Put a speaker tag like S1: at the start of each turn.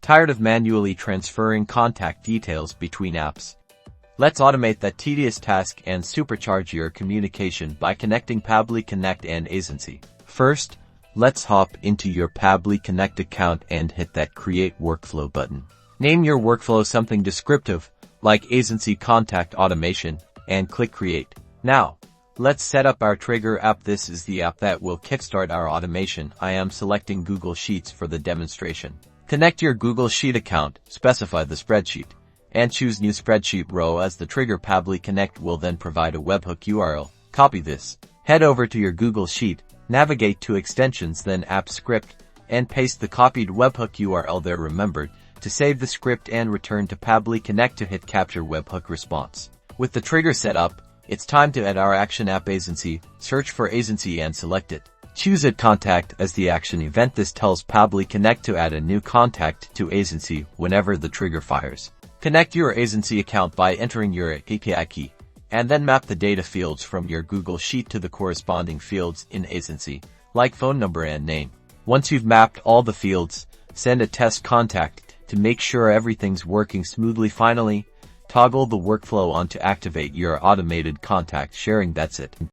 S1: Tired of manually transferring contact details between apps? Let's automate that tedious task and supercharge your communication by connecting Pabbly Connect and Aisensy. First, let's hop into your Pabbly Connect account and hit that Create Workflow button. Name your workflow something descriptive, like Aisensy Contact Automation, and click Create. Now, let's set up our Trigger app. This is the app that will kickstart our automation. I am selecting Google Sheets for the demonstration. Connect your Google Sheet account, specify the spreadsheet, and choose New Spreadsheet Row as the trigger. Pabbly Connect will then provide a webhook URL. Copy this. Head over to your Google Sheet, navigate to Extensions, then App Script, and paste the copied webhook URL there. Remember to save the script and return to Pabbly Connect to hit Capture Webhook Response. With the trigger set up, it's time to add our action app Aisensy. Search for Aisensy and select it. Choose Add Contact as the action event. This tells Pabbly Connect to add a new contact to Aisensy whenever the trigger fires. Connect your Aisensy account by entering your API key, and then map the data fields from your Google Sheet to the corresponding fields in Aisensy, like phone number and name. Once you've mapped all the fields, send a test contact to make sure everything's working smoothly. Finally, toggle the workflow on to activate your automated contact sharing. That's it.